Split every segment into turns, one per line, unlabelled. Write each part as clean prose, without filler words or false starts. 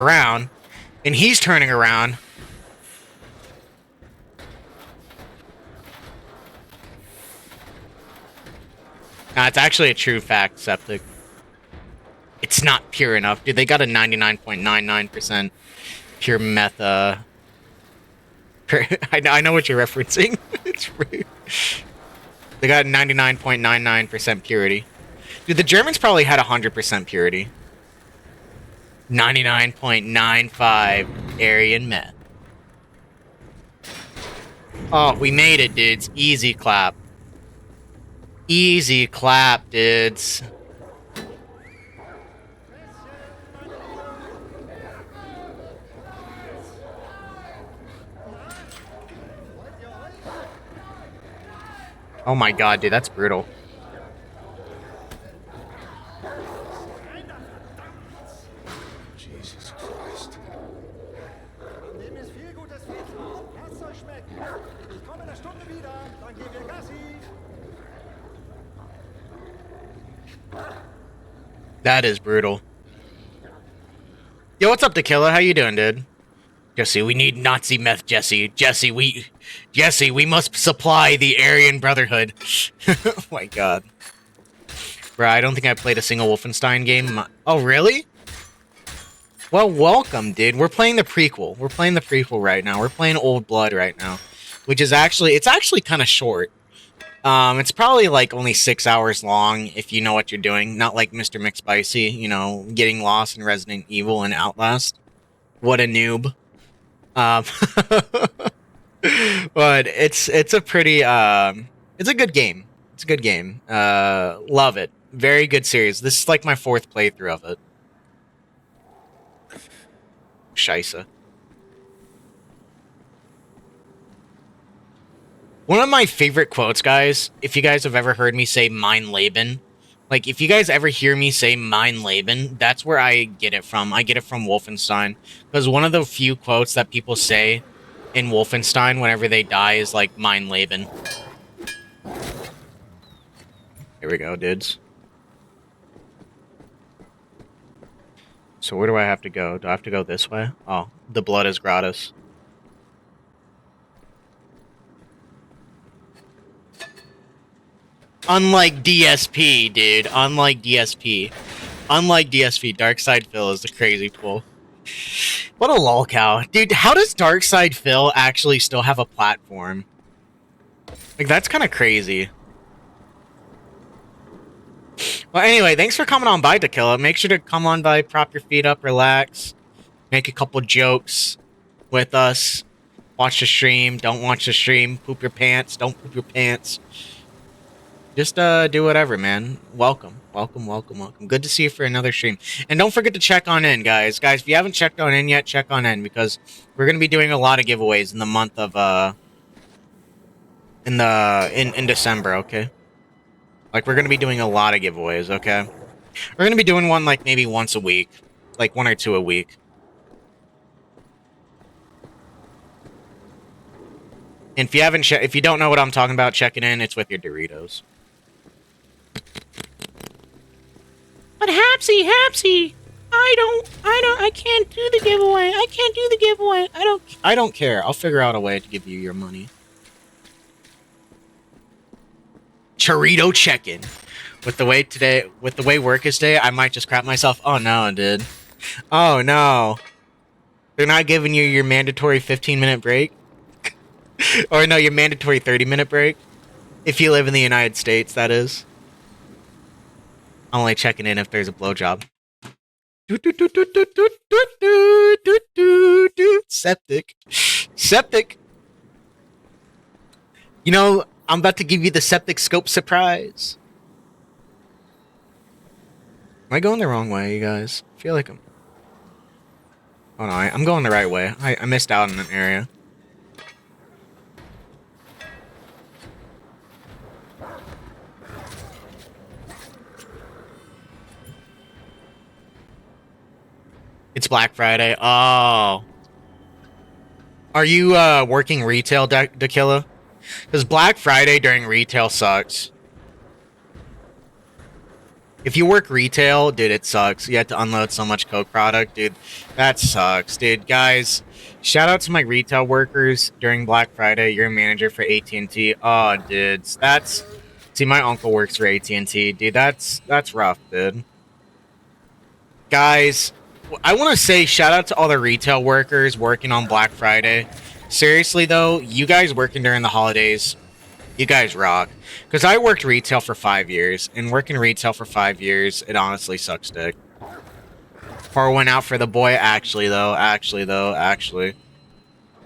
around, and he's turning around. It's actually a true fact, Septic. It's not pure enough, dude. They got a 99.99% pure meth. I know what you're referencing. It's rude. They got 99.99% purity. Dude, the Germans probably had 100% purity. 99.95 Aryan meth. Oh, we made it, dudes. Easy clap. Easy clap, dudes. Oh my god, dude, that's brutal.
Jesus Christ.
That is brutal. Yo, what's up, Tequila? How you doing, dude? Jesse, we need Nazi meth, Jesse. Jesse, we must supply the Aryan Brotherhood. Oh my god. Bro, I don't think I played a single Wolfenstein game. Oh, really? Well, welcome, dude. We're playing the prequel. We're playing the prequel right now. We're playing Old Blood right now. Which is actually, it's actually kind of short. It's probably like only 6 hours long if you know what you're doing. Not like Mr. McSpicy, you know, getting lost in Resident Evil and Outlast. What a noob. But it's a pretty it's a good game. It's a good game. Love it. Very good series. This is like my 4th playthrough of it. Scheisse. One of my favorite quotes, guys, if you guys have ever heard me say mein Leben, like, if you guys ever hear me say mein Leben, that's where I get it from. I get it from Wolfenstein. Because one of the few quotes that people say in Wolfenstein whenever they die is, like, mein Leben. Here we go, dudes. So where do I have to go? Do I have to go this way? Oh, the blood is gratis. Unlike DSP, dude. Unlike DSP. Unlike DSP, Darkside Phil is the crazy pool. What a lolcow. Dude, how does Darkside Phil actually still have a platform? Like, that's kind of crazy. Well, anyway, thanks for coming on by, Tequila. Make sure to come on by, prop your feet up, relax, make a couple jokes with us. Watch the stream, don't watch the stream, poop your pants, don't poop your pants. Just do whatever, man. Welcome. Welcome, welcome, welcome. Good to see you for another stream. And don't forget to check on in, guys. Guys, if you haven't checked on in yet, check on in, because we're going to be doing a lot of giveaways in the month of, in December, okay? Like, we're going to be doing a lot of giveaways, okay? We're going to be doing one, like, maybe once a week. Like, 1 or 2 a week. And if you don't know what I'm talking about, check it in. It's with your Doritos. But HAPPZY, I can't do the giveaway. I can't do the giveaway. I don't care. I'll figure out a way to give you your money. Chorito check-in. With the way work is today, I might just crap myself. Oh no, dude. Oh no. They're not giving you your mandatory 15-minute break? Or no, your mandatory 30-minute break? If you live in the United States, that is. I'm only checking in if there's a blowjob. Septic. Septic. You know, I'm about to give you the septic scope surprise. Am I going the wrong way, you guys? I feel like I'm... Oh no, I'm going the right way. I missed out on an area. It's Black Friday. Oh. Are you working retail, Dakilla? Because Black Friday during retail sucks. If you work retail, dude, it sucks. You have to unload so much Coke product, dude. That sucks, dude. Guys, shout out to my retail workers during Black Friday. You're a manager for AT&T. Oh, dudes, that's... See, my uncle works for AT&T, dude. That's rough, dude. Guys, I want to say shout out to all the retail workers working on Black Friday. Seriously, though, you guys working during the holidays, you guys rock. Because I worked retail for 5 years, and working retail for 5 years, it honestly sucks dick. Pour one out for the boy. Actually.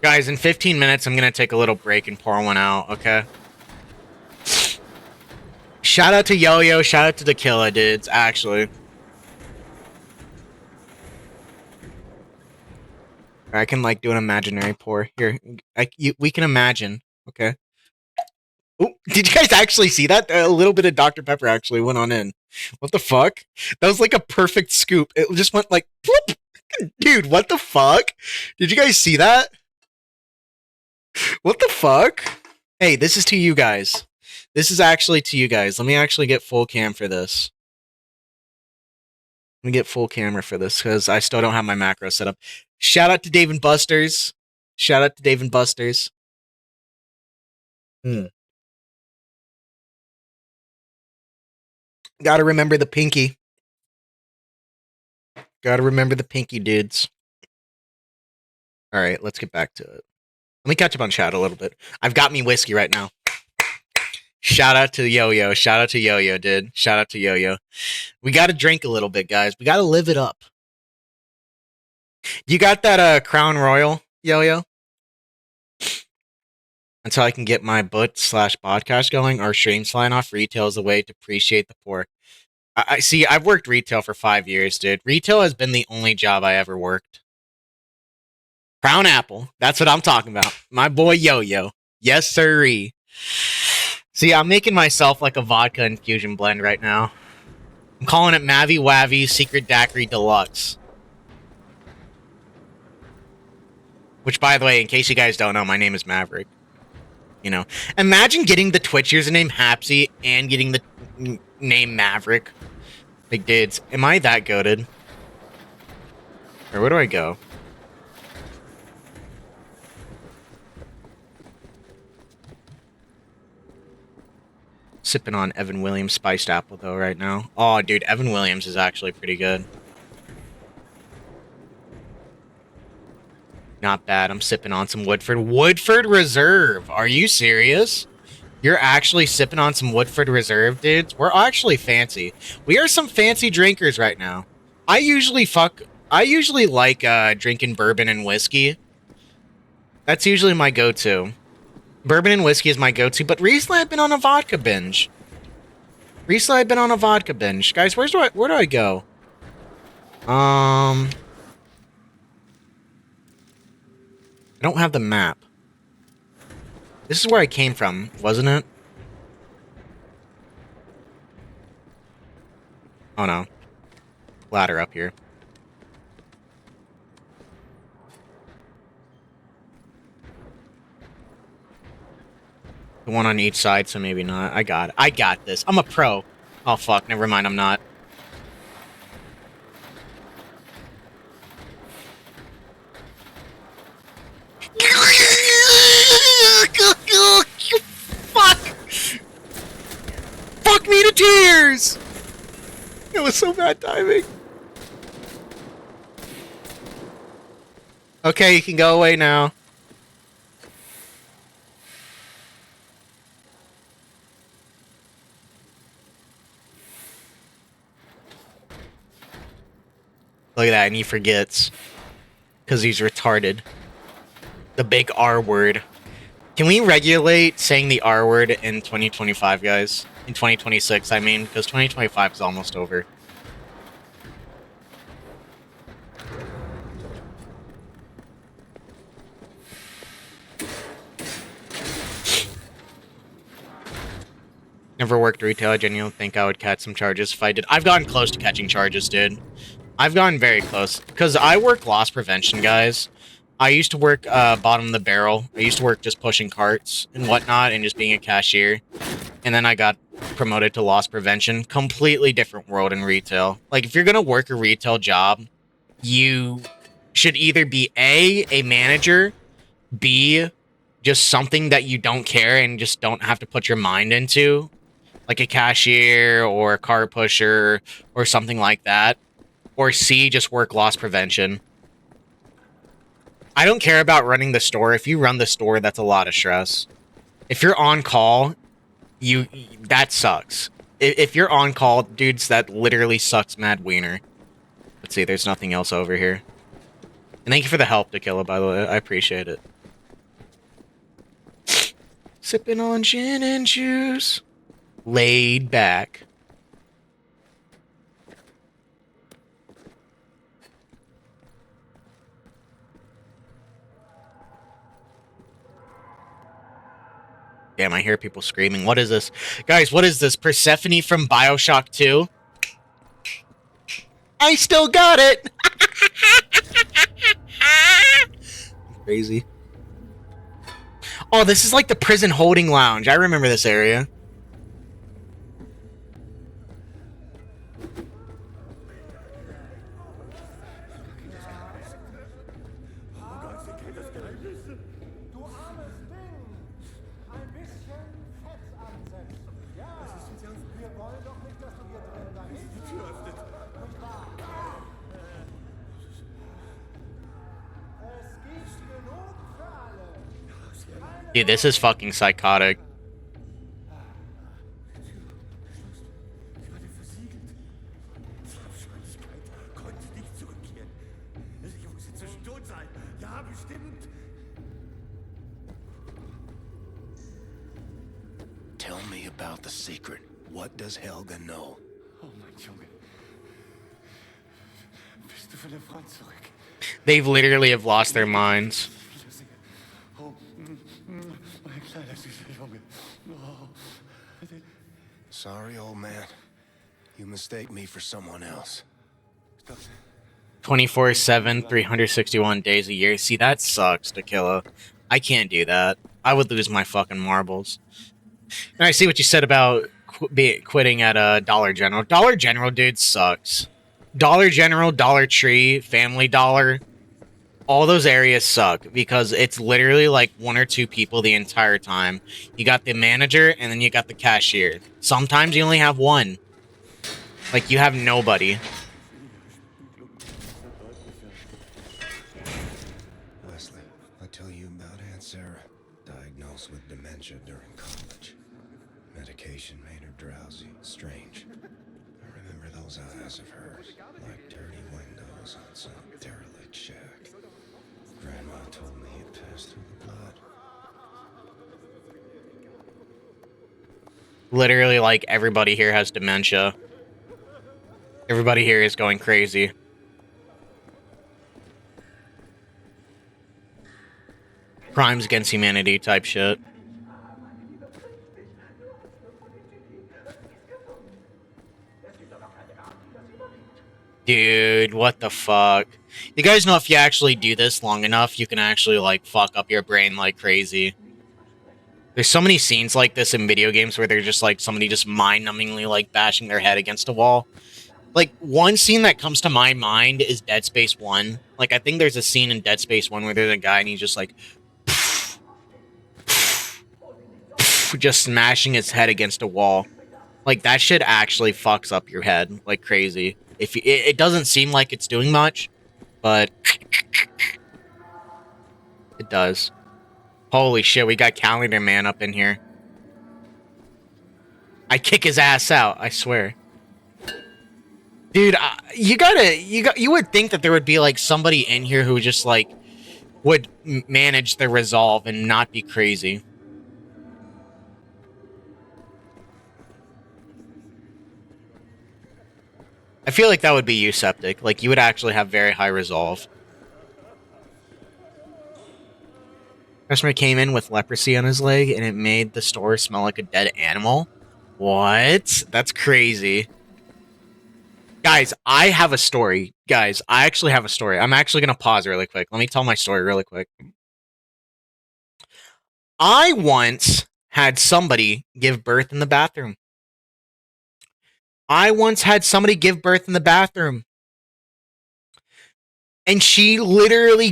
Guys, in 15 minutes, I'm going to take a little break and pour one out, okay? Shout out to Yo-Yo, shout out to Tequila, dudes, actually. I can, like, do an imaginary pour. Here, we can imagine, okay? Oh, did you guys actually see that? A little bit of Dr. Pepper actually went on in. What the fuck? That was like a perfect scoop. It just went like, whoop! Dude, what the fuck? Did you guys see that? What the fuck? Hey, this is to you guys. This is actually to you guys. Let me actually get full cam for this. Let me get full camera for this because I still don't have my macro set up. Shout out to Dave and Buster's. Shout out to Dave and Buster's. Gotta remember the pinky. Gotta remember the pinky, dudes. Alright, let's get back to it. Let me catch up on chat a little bit. I've got me whiskey right now. Shout out to Yo-Yo. Shout out to Yo-Yo, dude. Shout out to Yo-Yo. We gotta drink a little bit, guys. We gotta live it up. You got that Crown Royal, Yo-Yo? Until I can get my boot/podcast going, our stream flying off. Retail is a way to appreciate the poor. I see. I've worked retail for 5 years, dude. Retail has been the only job I ever worked. Crown Apple. That's what I'm talking about. My boy Yo-Yo. Yes, sirree. See, I'm making myself like a vodka infusion blend right now. I'm calling it Mavi Wavy Secret Daiquiri Deluxe. Which, by the way, in case you guys don't know, my name is Maverick. You know, imagine getting the Twitch username HAPPZY and getting the name Maverick. Like, dudes, am I that goated? Or where do I go? Sipping on Evan Williams spiced apple, though, right now. Oh, dude, Evan Williams is actually pretty good. Not bad. I'm sipping on some Woodford. Woodford Reserve. Are you serious? You're actually sipping on some Woodford Reserve, dudes? We're actually fancy. We are some fancy drinkers right now. I usually like drinking bourbon and whiskey. That's usually my go-to. Bourbon and whiskey is my go-to, but recently I've been on a vodka binge. Guys, where do I go? I don't have the map. This is where I came from, wasn't it? Oh no. Ladder up here. The one on each side, so maybe not. I got it. I got this. I'm a pro. Oh fuck, never mind, I'm not. Fuck! Fuck me to tears! It was so bad timing. Okay, you can go away now. Look at that, and he forgets. Because he's retarded. The big R word. Can we regulate saying the R word in 2025, guys? In 2026, I mean, because 2025 is almost over. Never worked retail. I genuinely think I would catch some charges if I did. I've gotten close to catching charges, dude. I've gotten very close. Because I work loss prevention, guys. I used to work bottom of the barrel. I used to work just pushing carts and whatnot and just being a cashier. And then I got promoted to loss prevention. Completely different world in retail. Like, if you're gonna work a retail job, you should either be a manager, B, just something that you don't care and just don't have to put your mind into, like a cashier or a car pusher or something like that, or C, just work loss prevention. I don't care about running the store. If you run the store, that's a lot of stress. If you're on call, that sucks. If you're on call, dudes, that literally sucks mad wiener. Let's see, there's nothing else over here. And thank you for the help, Tequila, by the way. I appreciate it. Sipping on gin and juice. Laid back. Damn, I hear people screaming. What is this? Guys, what is this? Persephone from Bioshock 2? I still got it! Crazy. Oh, this is like the prison holding lounge. I remember this area. Dude, this is fucking psychotic.
Tell me about the secret. What does Helga know?
Oh, mein Junge. Bist du von der Front zurück?
They've literally have lost their minds.
Oh, mein kleiner süßer Junge. Oh.
Sorry, old man. You mistake me for someone else.
24/7, 361 days a year. See, that sucks, Tequila. I can't do that. I would lose my fucking marbles. And I see what you said about quitting at Dollar General. Dollar General, dude, sucks. Dollar General, Dollar Tree, Family Dollar, all those areas suck because it's literally like one or two people the entire time. You got the manager and then you got the cashier. Sometimes you only have one. Like, you have nobody.
Wesley, I tell you about Aunt Sarah. Diagnosed with dementia during college. Medication made her drowsy, strange. I remember those eyes of hers, like dirty windows on some derelict shack. Grandma told me it passed through the blood.
Literally, like, everybody here has dementia. Everybody here is going crazy. Crimes against humanity type shit. Dude, what the fuck? You guys know if you actually do this long enough, you can actually, like, fuck up your brain like crazy. There's so many scenes like this in video games where they're just, like, somebody just mind-numbingly, like, bashing their head against a wall. Like, one scene that comes to my mind is Dead Space 1. Like, I think there's a scene in Dead Space 1 where there's a guy and he's just, like, just smashing his head against a wall. Like, that shit actually fucks up your head like crazy. If it doesn't seem like it's doing much, but it does. Holy shit, we got Calendar Man up in here. I kick his ass out, I swear. Dude, you would think that there would be, like, somebody in here who just, like, would manage the resolve and not be crazy. I feel like that would be you, Septic. Like, you would actually have very high resolve. Customer came in with leprosy on his leg, and it made the store smell like a dead animal. What? That's crazy. Guys, I have a story. Guys, I actually have a story. I'm actually going to pause really quick. Let me tell my story really quick. I once had somebody give birth in the bathroom. I once had somebody give birth in the bathroom. And she literally